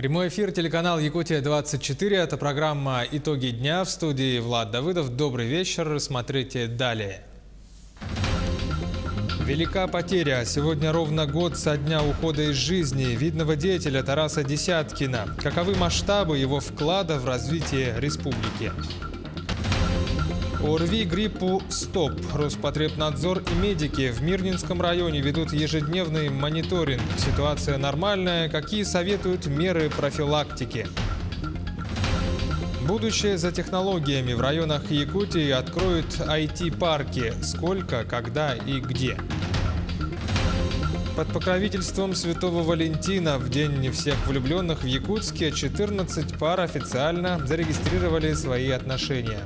Прямой эфир, телеканал Якутия-24. Это программа «Итоги дня». В студии Влад Давыдов. Добрый вечер. Смотрите далее. Велика потеря. Сегодня ровно год со дня ухода из жизни видного деятеля Тараса Десяткина. Каковы масштабы его вклада в развитие республики? ОРВИ гриппу «Стоп». Роспотребнадзор и медики в Мирнинском районе ведут ежедневный мониторинг. Ситуация нормальная. Какие советуют меры профилактики? Будущее за технологиями. В районах Якутии откроют IT-парки. Сколько, когда и где? Под покровительством Святого Валентина в День всех влюбленных в Якутске 14 пар официально зарегистрировали свои отношения.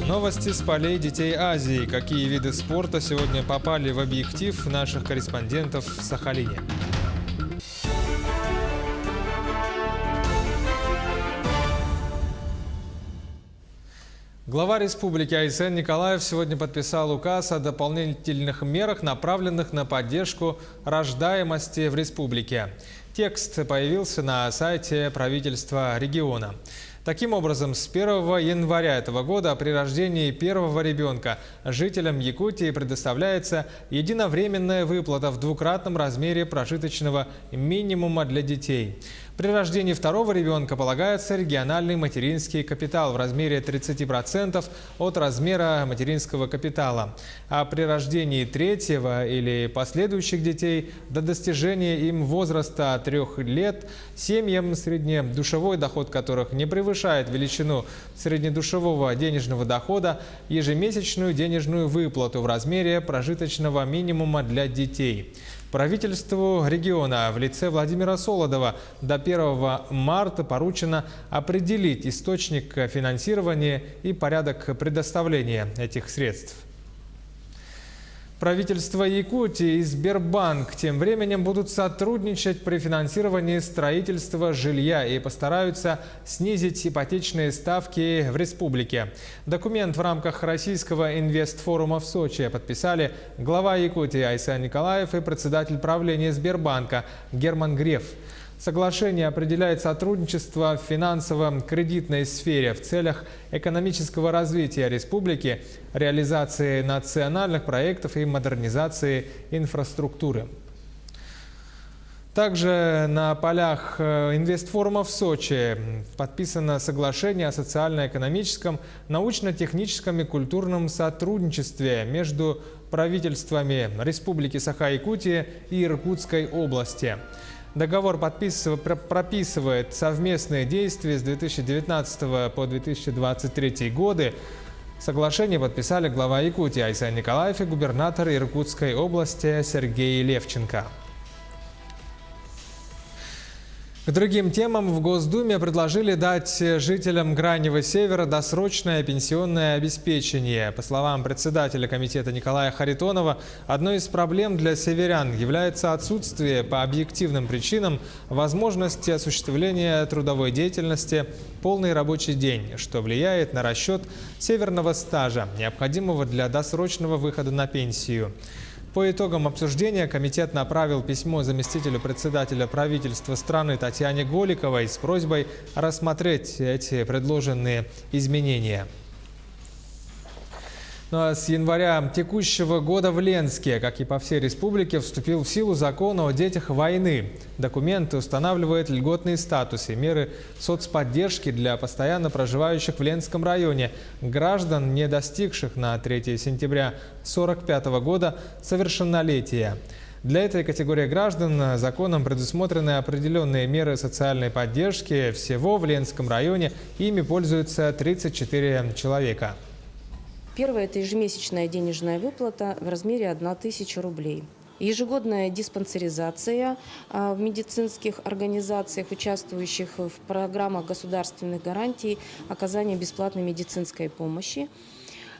Новости с полей детей Азии. Какие виды спорта сегодня попали в объектив наших корреспондентов в Сахалине? Глава республики Айсен Николаев сегодня подписал указ о дополнительных мерах, направленных на поддержку рождаемости в республике. Текст появился на сайте правительства региона. Таким образом, с 1 января этого года при рождении первого ребенка жителям Якутии предоставляется единовременная выплата в двукратном размере прожиточного минимума для детей. При рождении второго ребенка полагается региональный материнский капитал в размере 30% от размера материнского капитала. А при рождении третьего или последующих детей до достижения им возраста 3 лет семьям, среднедушевой доход которых не превышает величину среднедушевого денежного дохода, ежемесячную денежную выплату в размере прожиточного минимума для детей. Правительству региона в лице Владимира Солодова до 1 марта поручено определить источник финансирования и порядок предоставления этих средств. Правительство Якутии и Сбербанк тем временем будут сотрудничать при финансировании строительства жилья и постараются снизить ипотечные ставки в республике. Документ в рамках Российского инвестфорума в Сочи подписали глава Якутии Айсен Николаев и председатель правления Сбербанка Герман Греф. Соглашение определяет сотрудничество в финансово-кредитной сфере в целях экономического развития республики, реализации национальных проектов и модернизации инфраструктуры. Также на полях инвестфорума в Сочи подписано соглашение о социально-экономическом, научно-техническом и культурном сотрудничестве между правительствами Республики Саха-Якутия и Иркутской области. Договор прописывает совместные действия с 2019 по 2023 годы. Соглашение подписали глава Якутии Айсен Николаев и губернатор Иркутской области Сергей Левченко. К другим темам в Госдуме предложили дать жителям Крайнего Севера досрочное пенсионное обеспечение. По словам председателя комитета Николая Харитонова, одной из проблем для северян является отсутствие по объективным причинам возможности осуществления трудовой деятельности полный рабочий день, что влияет на расчет северного стажа, необходимого для досрочного выхода на пенсию. По итогам обсуждения комитет направил письмо заместителю председателя правительства страны Татьяне Голиковой с просьбой рассмотреть эти предложенные изменения. Ну а с января текущего года в Ленске, как и по всей республике, вступил в силу закон о детях войны. Документ устанавливает льготный статус и меры соцподдержки для постоянно проживающих в Ленском районе граждан, не достигших на 3 сентября 1945 года совершеннолетия. Для этой категории граждан законом предусмотрены определенные меры социальной поддержки. Всего в Ленском районе ими пользуются 34 человека. Первое – это ежемесячная денежная выплата в размере 1000 рублей. Ежегодная диспансеризация в медицинских организациях, участвующих в программах государственных гарантий оказания бесплатной медицинской помощи.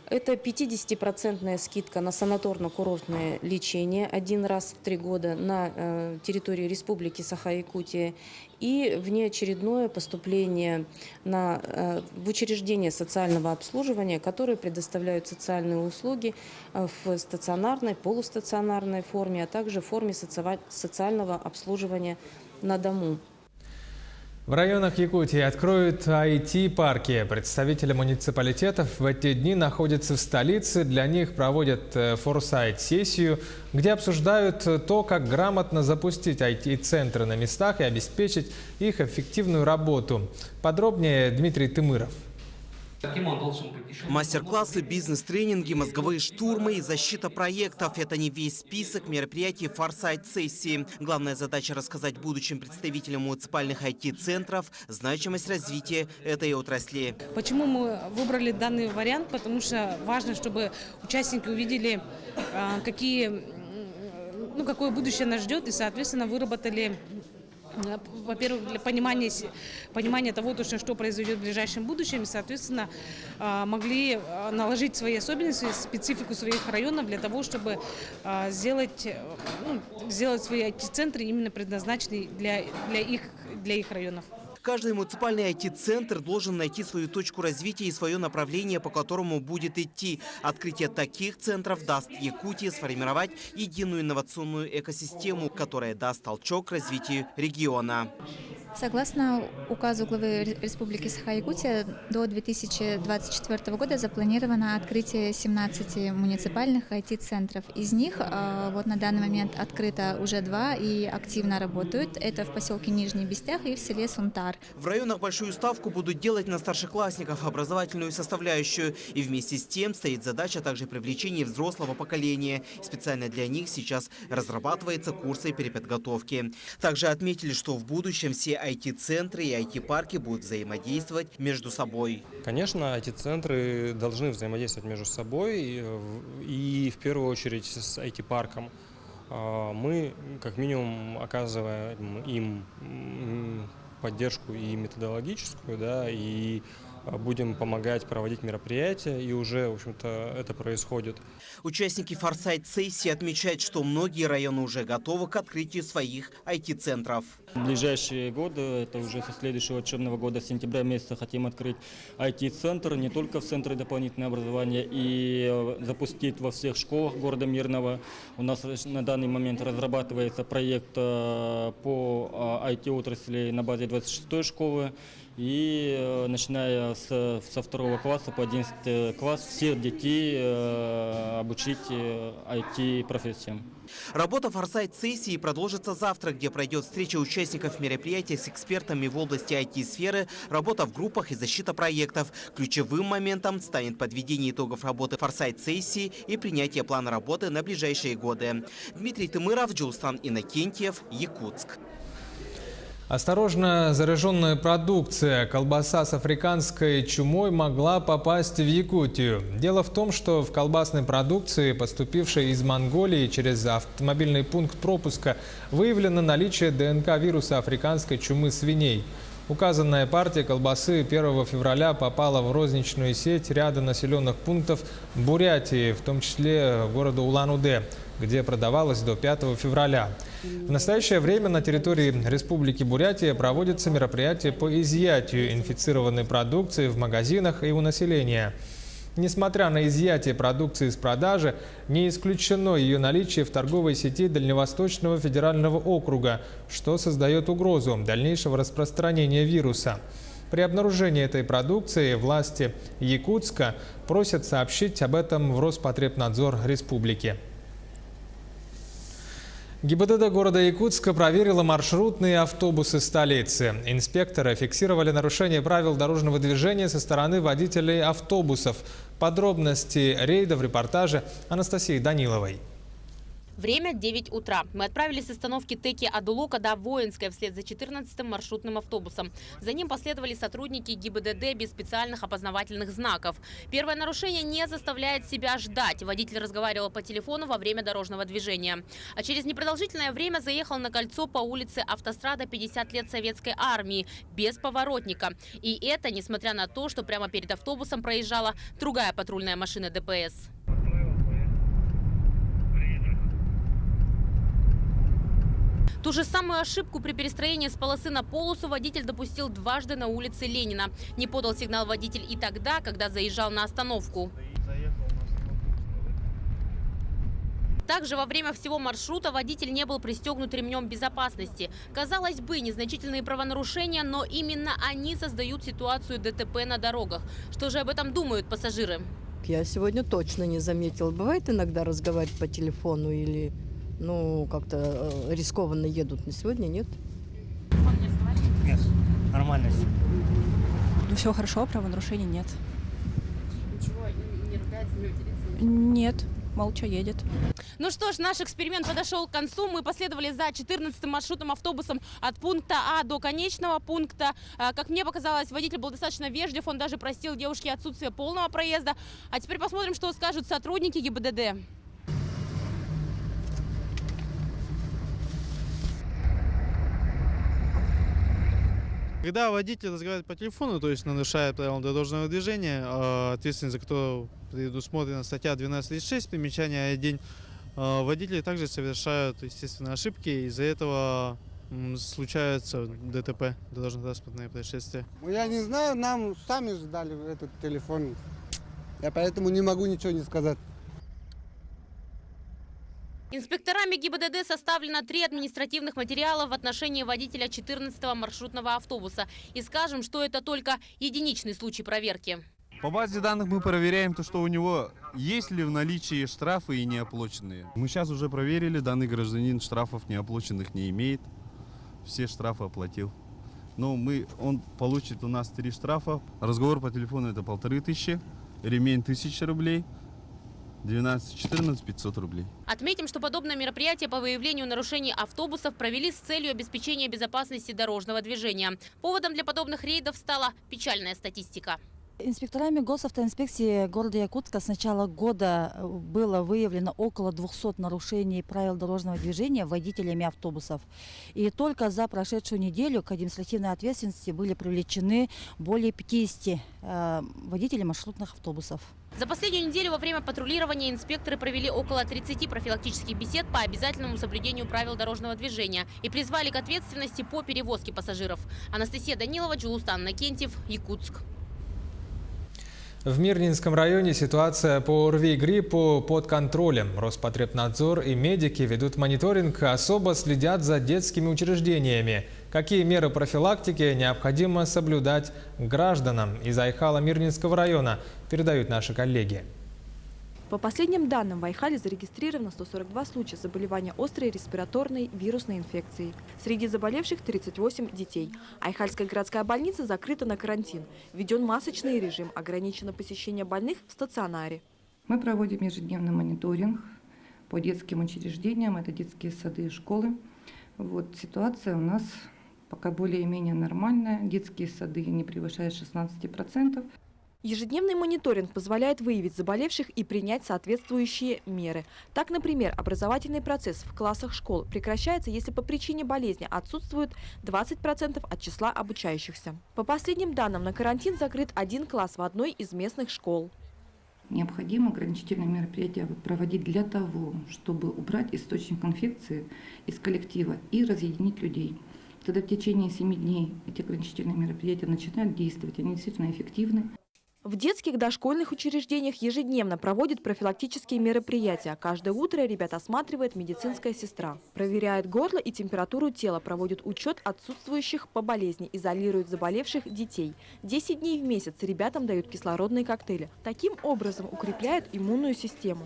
Это 50% скидка на санаторно-курортное лечение 1 раз в 3 года на территории Республики Саха-Якутия и внеочередное поступление в учреждения социального обслуживания, которые предоставляют социальные услуги в стационарной, полустационарной форме, а также в форме социального обслуживания на дому. В районах Якутии откроют IT-парки. Представители муниципалитетов в эти дни находятся в столице. Для них проводят форсайт-сессию, где обсуждают то, как грамотно запустить IT-центры на местах и обеспечить их эффективную работу. Подробнее Дмитрий Тымыров. Мастер-классы, бизнес-тренинги, мозговые штурмы и защита проектов – это не весь список мероприятий форсайт-сессии. Главная задача – рассказать будущим представителям муниципальных IT-центров значимость развития этой отрасли. Почему мы выбрали данный вариант? Потому что важно, чтобы участники увидели, какое будущее нас ждет, и, соответственно, выработали, во-первых, для понимания того, что произойдет в ближайшем будущем, и, соответственно, могли наложить свои особенности, специфику своих районов для того, чтобы сделать свои IT-центры именно предназначенные для их районов. Каждый муниципальный IT-центр должен найти свою точку развития и свое направление, по которому будет идти. Открытие таких центров даст Якутии сформировать единую инновационную экосистему, которая даст толчок развитию региона. Согласно указу главы Республики Саха-Якутия, до 2024 года запланировано открытие 17 муниципальных IT-центров. Из них на данный момент открыто уже 2 и активно работают. Это в поселке Нижний Бестях и в селе Сунтар. В районах большую ставку будут делать на старшеклассников, образовательную составляющую. И вместе с тем стоит задача также привлечения взрослого поколения. Специально для них сейчас разрабатываются курсы переподготовки. Также отметили, что в будущем все IT-центры и IT-парки будут взаимодействовать между собой. Конечно, IT-центры должны взаимодействовать между собой и в первую очередь с IT-парком. Мы как минимум оказываем им поддержку и методологическую, и будем помогать проводить мероприятия, и уже, в общем-то, это происходит. Участники форсайт-сессии отмечают, что многие районы уже готовы к открытию своих IT-центров. В ближайшие годы, это уже со следующего учебного года, с сентября месяца, хотим открыть IT-центр не только в Центре дополнительного образования и запустить во всех школах города Мирного. У нас на данный момент разрабатывается проект по IT-отрасли на базе 26-й школы. И начиная со 2 класса по 11 класс всех детей обучить IT-профессиям. Работа форсайт-сессии продолжится завтра, где пройдет встреча участников мероприятия с экспертами в области IT-сферы, работа в группах и защита проектов. Ключевым моментом станет подведение итогов работы форсайт-сессии и принятие плана работы на ближайшие годы. Дмитрий Тымыров, Джулстан Иннокентьев, Якутск. Осторожно, зараженная продукция, колбаса с африканской чумой могла попасть в Якутию. Дело в том, что в колбасной продукции, поступившей из Монголии через автомобильный пункт пропуска, выявлено наличие ДНК вируса африканской чумы свиней. Указанная партия колбасы 1 февраля попала в розничную сеть ряда населенных пунктов Бурятии, в том числе города Улан-Удэ, где продавалась до 5 февраля. В настоящее время на территории Республики Бурятия проводятся мероприятия по изъятию инфицированной продукции в магазинах и у населения. Несмотря на изъятие продукции из продажи, не исключено ее наличие в торговой сети Дальневосточного федерального округа, что создает угрозу дальнейшего распространения вируса. При обнаружении этой продукции власти Якутска просят сообщить об этом в Роспотребнадзор республики. ГИБДД города Якутска проверила маршрутные автобусы столицы. Инспекторы фиксировали нарушение правил дорожного движения со стороны водителей автобусов. Подробности рейда в репортаже Анастасии Даниловой. Время 9 утра. Мы отправились с остановки Теки Адулока до Воинской вслед за 14-м маршрутным автобусом. За ним последовали сотрудники ГИБДД без специальных опознавательных знаков. Первое нарушение не заставляет себя ждать. Водитель разговаривал по телефону во время дорожного движения. А через непродолжительное время заехал на кольцо по улице Автострада 50 лет Советской Армии без поворотника. И это несмотря на то, что прямо перед автобусом проезжала другая патрульная машина ДПС. Ту же самую ошибку при перестроении с полосы на полосу водитель допустил дважды на улице Ленина. Не подал сигнал водитель и тогда, когда заезжал на остановку. Также во время всего маршрута водитель не был пристегнут ремнем безопасности. Казалось бы, незначительные правонарушения, но именно они создают ситуацию ДТП на дорогах. Что же об этом думают пассажиры? Я сегодня точно не заметила. Бывает иногда разговаривать по телефону или как-то рискованно едут. Но сегодня нет. Нет, нормально все. Ну, все хорошо, правонарушений нет. Ничего, не ругается, не интересно? Нет, молча едет. Ну что ж, наш эксперимент подошел к концу. Мы последовали за 14-м маршрутным автобусом от пункта А до конечного пункта. Как мне показалось, водитель был достаточно вежлив. Он даже простил девушке отсутствие полного проезда. А теперь посмотрим, что скажут сотрудники ГИБДД. Когда водитель разговаривает по телефону, то есть нарушает правила дорожного движения, ответственность за которого предусмотрена статья 12.36, примечание 1, водители также совершают, естественно, ошибки, из-за этого случаются ДТП, дорожно-транспортные происшествия. Я не знаю, нам сами же дали этот телефон, я поэтому не могу ничего не сказать. Инспекторами ГИБДД составлено 3 административных материала в отношении водителя 14-го маршрутного автобуса. И скажем, что это только единичный случай проверки. По базе данных мы проверяем то, что у него есть ли в наличии штрафы и неоплаченные. Мы сейчас уже проверили, данный гражданин штрафов неоплаченных не имеет. Все штрафы оплатил. Но он получит у нас 3 штрафа. Разговор по телефону это 1500, ремень 1000 рублей. 12-14 500 рублей. Отметим, что подобное мероприятие по выявлению нарушений автобусов провели с целью обеспечения безопасности дорожного движения. Поводом для подобных рейдов стала печальная статистика. Инспекторами госавтоинспекции города Якутска с начала года было выявлено около 200 нарушений правил дорожного движения водителями автобусов. И только за прошедшую неделю к административной ответственности были привлечены более 50 водителей маршрутных автобусов. За последнюю неделю во время патрулирования инспекторы провели около 30 профилактических бесед по обязательному соблюдению правил дорожного движения и призвали к ответственности по перевозке пассажиров. Анастасия Данилова, Джулустан Накентьев, Якутск. В Мирнинском районе ситуация по ОРВИ и гриппу под контролем. Роспотребнадзор и медики ведут мониторинг, особо следят за детскими учреждениями. Какие меры профилактики необходимо соблюдать гражданам? Из Айхала Мирнинского района передают наши коллеги. По последним данным, в Айхале зарегистрировано 142 случая заболевания острой респираторной вирусной инфекцией. Среди заболевших 38 детей. Айхальская городская больница закрыта на карантин. Введен масочный режим, ограничено посещение больных в стационаре. Мы проводим ежедневный мониторинг по детским учреждениям, это детские сады и школы. Ситуация у нас пока более-менее нормальная. Детские сады не превышают 16%. Ежедневный мониторинг позволяет выявить заболевших и принять соответствующие меры. Так, например, образовательный процесс в классах школ прекращается, если по причине болезни отсутствует 20% от числа обучающихся. По последним данным, на карантин закрыт 1 класс в одной из местных школ. Необходимо ограничительные мероприятия проводить для того, чтобы убрать источник инфекции из коллектива и разъединить людей. Когда в течение 7 дней эти ограничительные мероприятия начинают действовать, они действительно эффективны. В детских дошкольных учреждениях ежедневно проводят профилактические мероприятия. Каждое утро ребят осматривает медицинская сестра. Проверяет горло и температуру тела, проводит учет отсутствующих по болезни, изолирует заболевших детей. 10 дней в месяц ребятам дают кислородные коктейли. Таким образом укрепляют иммунную систему.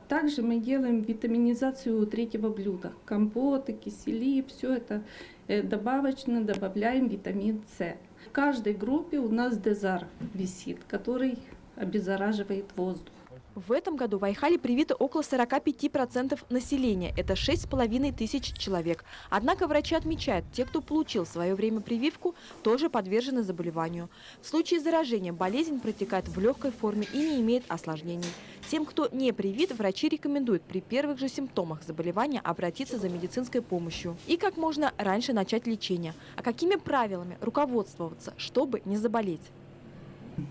Также мы делаем витаминизацию 3-го блюда. Компоты, кисели, все это добавочно добавляем витамин С. В каждой группе у нас дезар висит, который обеззараживает воздух. В этом году в Айхале привито около 45% населения. Это 6500 человек. Однако врачи отмечают, те, кто получил в свое время прививку, тоже подвержены заболеванию. В случае заражения болезнь протекает в легкой форме и не имеет осложнений. Тем, кто не привит, врачи рекомендуют при первых же симптомах заболевания обратиться за медицинской помощью и как можно раньше начать лечение. А какими правилами руководствоваться, чтобы не заболеть?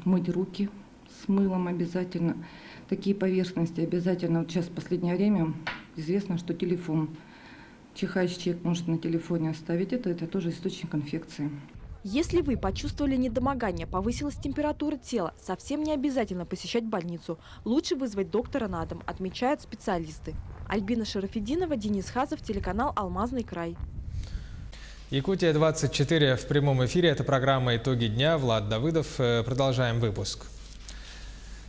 Мыть руки с мылом обязательно. Такие поверхности обязательно. Сейчас в последнее время известно, что телефон, чихающий человек может на телефоне оставить это тоже источник инфекции. Если вы почувствовали недомогание, повысилась температура тела, совсем не обязательно посещать больницу. Лучше вызвать доктора на дом, отмечают специалисты. Альбина Шарафеддинова, Денис Хазов, телеканал «Алмазный край». Якутия-24 в прямом эфире. Это программа «Итоги дня». Влад Давыдов. Продолжаем выпуск.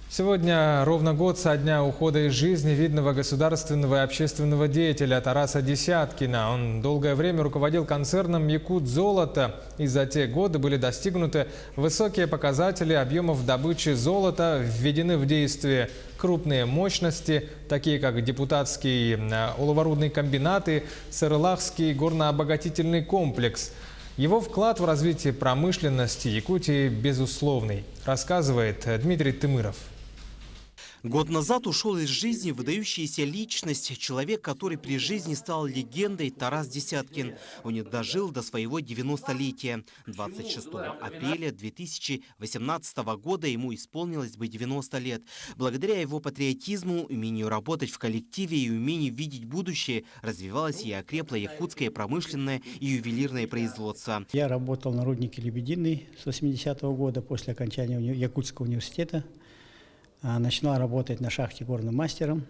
Сегодня ровно год со дня ухода из жизни видного государственного и общественного деятеля Тараса Десяткина. Он долгое время руководил концерном «Якутзолото», и за те годы были достигнуты высокие показатели объемов добычи золота, введены в действие крупные мощности, такие как депутатский оловорудный комбинат и Сарылахский горнообогатительный комплекс. Его вклад в развитие промышленности Якутии безусловный, рассказывает Дмитрий Тымыров. Год назад ушел из жизни выдающаяся личность, человек, который при жизни стал легендой, Тарас Десяткин. Он не дожил до своего 90-летия. 26 апреля 2018 года ему исполнилось бы 90 лет. Благодаря его патриотизму, умению работать в коллективе и умению видеть будущее, развивалось и окрепло якутское промышленное и ювелирное производство. Я работал на руднике «Лебединый» с 80-го года после окончания Якутского университета. Начинал работать на шахте горным мастером.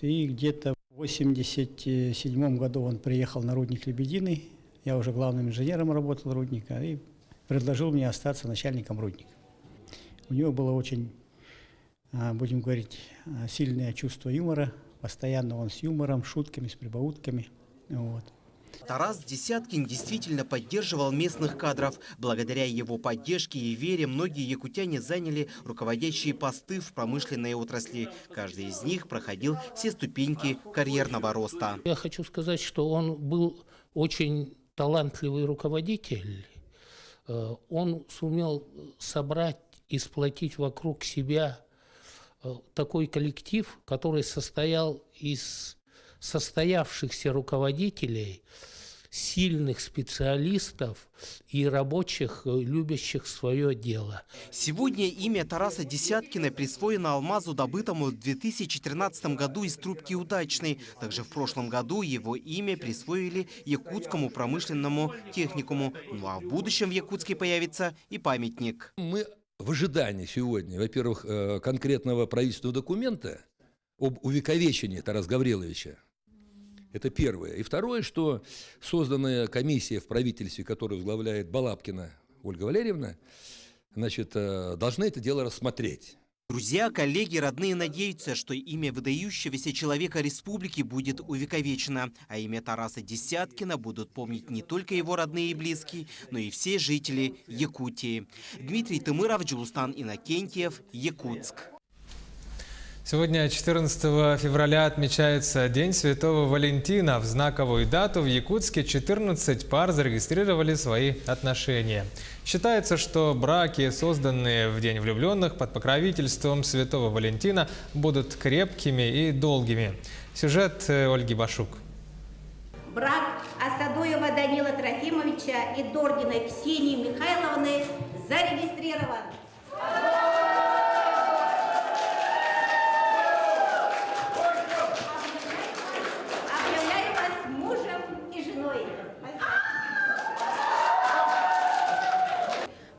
И где-то в 1987 году он приехал на рудник «Лебединый». Я уже главным инженером работал рудника и предложил мне остаться начальником рудника. У него было очень, будем говорить, сильное чувство юмора. Постоянно он с юмором, шутками, с прибаутками. Тарас Десяткин действительно поддерживал местных кадров. Благодаря его поддержке и вере многие якутяне заняли руководящие посты в промышленной отрасли. Каждый из них проходил все ступеньки карьерного роста. Я хочу сказать, что он был очень талантливый руководитель. Он сумел собрать и сплотить вокруг себя такой коллектив, который состоял из состоявшихся руководителей, сильных специалистов и рабочих, любящих свое дело. Сегодня имя Тараса Десяткина присвоено алмазу, добытому в 2013 году из трубки «Удачной». Также в прошлом году его имя присвоили Якутскому промышленному техникуму. А в будущем в Якутске появится и памятник. Мы в ожидании сегодня, во-первых, конкретного правительственного документа об увековечении Тараса Гавриловича. Это первое. И второе, что созданная комиссия в правительстве, которую возглавляет Балабкина Ольга Валерьевна, должны это дело рассмотреть. Друзья, коллеги, родные надеются, что имя выдающегося человека республики будет увековечено, а имя Тараса Десяткина будут помнить не только его родные и близкие, но и все жители Якутии. Дмитрий Тымыров, Джулустан Иннокентьев, Якутск. Сегодня, 14 февраля, отмечается День Святого Валентина. В знаковую дату в Якутске 14 пар зарегистрировали свои отношения. Считается, что браки, созданные в День влюбленных под покровительством Святого Валентина, будут крепкими и долгими. Сюжет Ольги Башук. Брак Асадуева Данила Трофимовича и Дординой Ксении Михайловны зарегистрирован.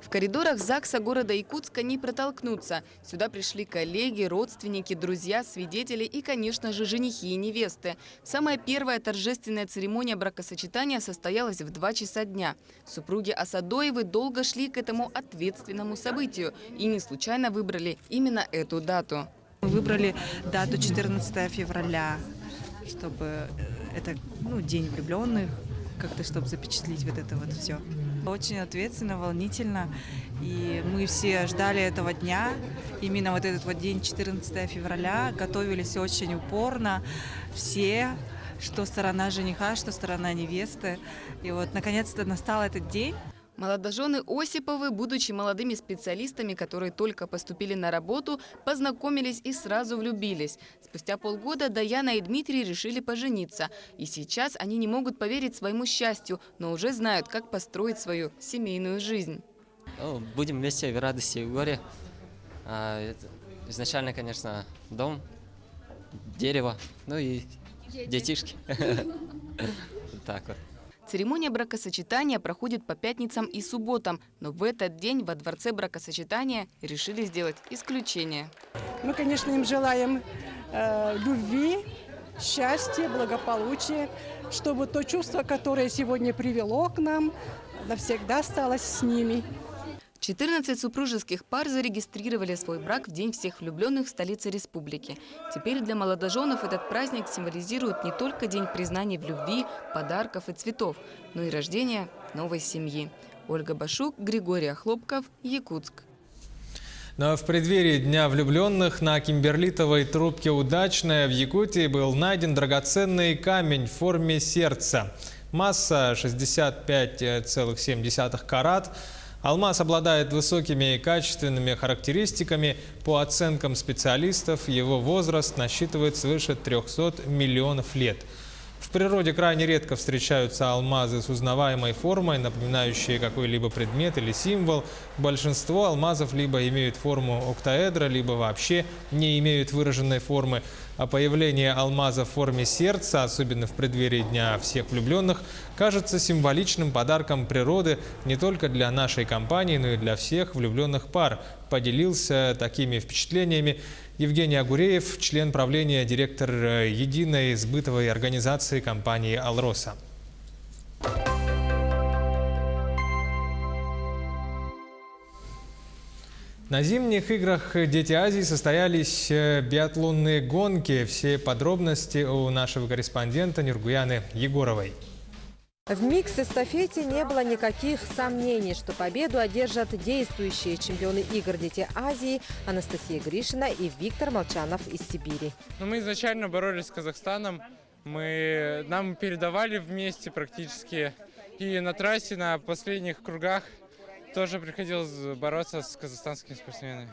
В коридорах ЗАГСа города Якутска не протолкнуться. Сюда пришли коллеги, родственники, друзья, свидетели и, конечно же, женихи и невесты. Самая первая торжественная церемония бракосочетания состоялась в 2 часа дня. Супруги Асадоевы долго шли к этому ответственному событию и не случайно выбрали именно эту дату. Мы выбрали дату 14 февраля, чтобы это день влюбленных, как-то чтобы запечатлеть вот это вот все. Очень ответственно, волнительно, и мы все ждали этого дня, именно вот этот вот день 14 февраля, готовились очень упорно, все, что сторона жениха, что сторона невесты, и вот наконец-то настал этот день. Молодожены Осиповы, будучи молодыми специалистами, которые только поступили на работу, познакомились и сразу влюбились. Спустя полгода Даяна и Дмитрий решили пожениться. И сейчас они не могут поверить своему счастью, но уже знают, как построить свою семейную жизнь. Будем вместе в радости и в горе. Изначально, конечно, дом, дерево, и детишки. Так вот. Церемония бракосочетания проходит по пятницам и субботам, но в этот день во дворце бракосочетания решили сделать исключение. Мы, конечно, им желаем любви, счастья, благополучия, чтобы то чувство, которое сегодня привело к нам, навсегда осталось с ними. 14 супружеских пар зарегистрировали свой брак в День всех влюбленных в столице республики. Теперь для молодоженов этот праздник символизирует не только день признаний в любви, подарков и цветов, но и рождение новой семьи. Ольга Башук, Григорий Охлопков, Якутск. Но в преддверии Дня влюбленных на кимберлитовой трубке «Удачная» в Якутии был найден драгоценный камень в форме сердца. Масса 65,7 карат. Алмаз обладает высокими и качественными характеристиками. По оценкам специалистов, его возраст насчитывает свыше 300 миллионов лет. В природе крайне редко встречаются алмазы с узнаваемой формой, напоминающие какой-либо предмет или символ. Большинство алмазов либо имеют форму октаэдра, либо вообще не имеют выраженной формы. А появление алмаза в форме сердца, особенно в преддверии Дня всех влюбленных, кажется символичным подарком природы не только для нашей компании, но и для всех влюбленных пар. Поделился такими впечатлениями Евгений Агуреев, член правления, директор единой сбытовой организации компании «Алроса». На зимних играх «Дети Азии» состоялись биатлонные гонки. Все подробности у нашего корреспондента Нургуяны Егоровой. В микс-эстафете не было никаких сомнений, что победу одержат действующие чемпионы игр «Дети Азии» Анастасия Гришина и Виктор Молчанов из Сибири. Мы изначально боролись с Казахстаном, нам передавали вместе практически. И на трассе, на последних кругах тоже приходилось бороться с казахстанскими спортсменами.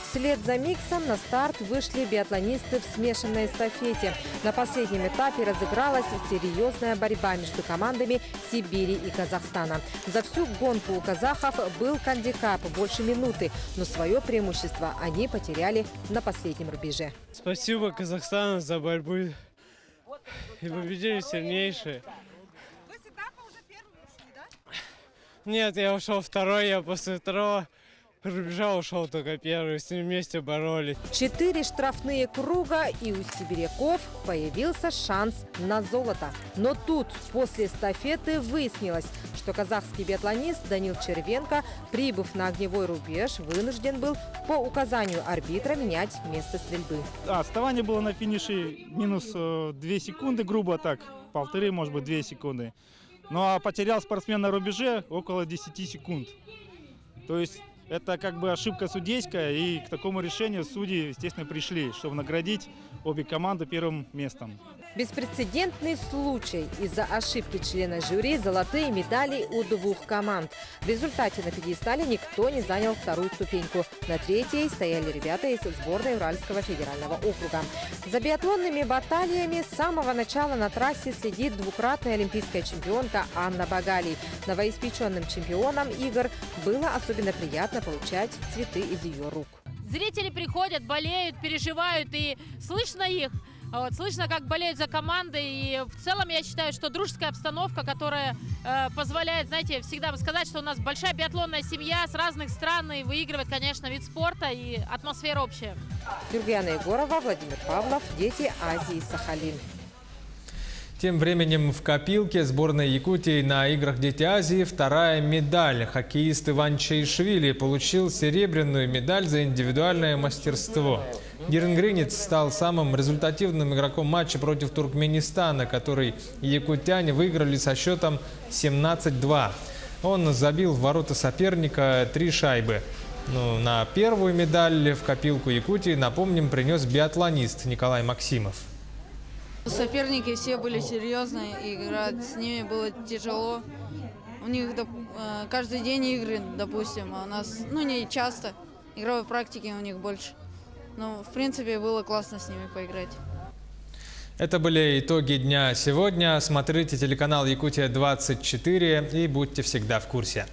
Вслед за миксом на старт вышли биатлонисты в смешанной эстафете. На последнем этапе разыгралась серьезная борьба между командами Сибири и Казахстана. За всю гонку у казахов был гандикап больше минуты, но свое преимущество они потеряли на последнем рубеже. Спасибо Казахстану за борьбу. И победили сильнейшие. Нет, я ушел второй, я после второго рубежа ушел только первый, с ним вместе боролись. 4 штрафные круга, и у сибиряков появился шанс на золото. Но тут, после эстафеты, выяснилось, что казахский биатлонист Данил Червенко, прибыв на огневой рубеж, вынужден был по указанию арбитра менять место стрельбы. Отставание было на финише минус 2 секунды, грубо так, 1,5, может быть, 2 секунды. Ну а потерял спортсмен на рубеже около 10 секунд. То есть это как бы ошибка судейская, и к такому решению судьи, естественно, пришли, чтобы наградить обе команды первым местом. Беспрецедентный случай. Из-за ошибки члена жюри золотые медали у 2 команд. В результате на пьедестале никто не занял вторую ступеньку. На третьей стояли ребята из сборной Уральского федерального округа. За биатлонными баталиями с самого начала на трассе следит двукратная олимпийская чемпионка Анна Багалий. Новоиспеченным чемпионам игр было особенно приятно получать цветы из ее рук. Зрители приходят, болеют, переживают, и слышно их. Слышно, как болеют за команды, и в целом я считаю, что дружеская обстановка, которая позволяет, знаете, всегда сказать, что у нас большая биатлонная семья с разных стран, и выигрывает, конечно, вид спорта, и атмосфера общая. Юргена Егорова, Владимир Павлов, «Дети Азии», Сахалин. Тем временем в копилке сборной Якутии на играх «Дети Азии» вторая медаль. Хоккеист Иван Чаишвили получил серебряную медаль за индивидуальное мастерство. Деренгринец стал самым результативным игроком матча против Туркменистана, который якутяне выиграли со счетом 17-2. Он забил в ворота соперника 3 шайбы. На первую медаль в копилку Якутии, напомним, принес биатлонист Николай Максимов. Соперники все были серьезные, и играть с ними было тяжело. У них каждый день игры, допустим, а у нас не часто. Игровой практики у них больше. Но, в принципе, было классно с ними поиграть. Это были итоги дня сегодня. Смотрите телеканал «Якутия-24» и будьте всегда в курсе.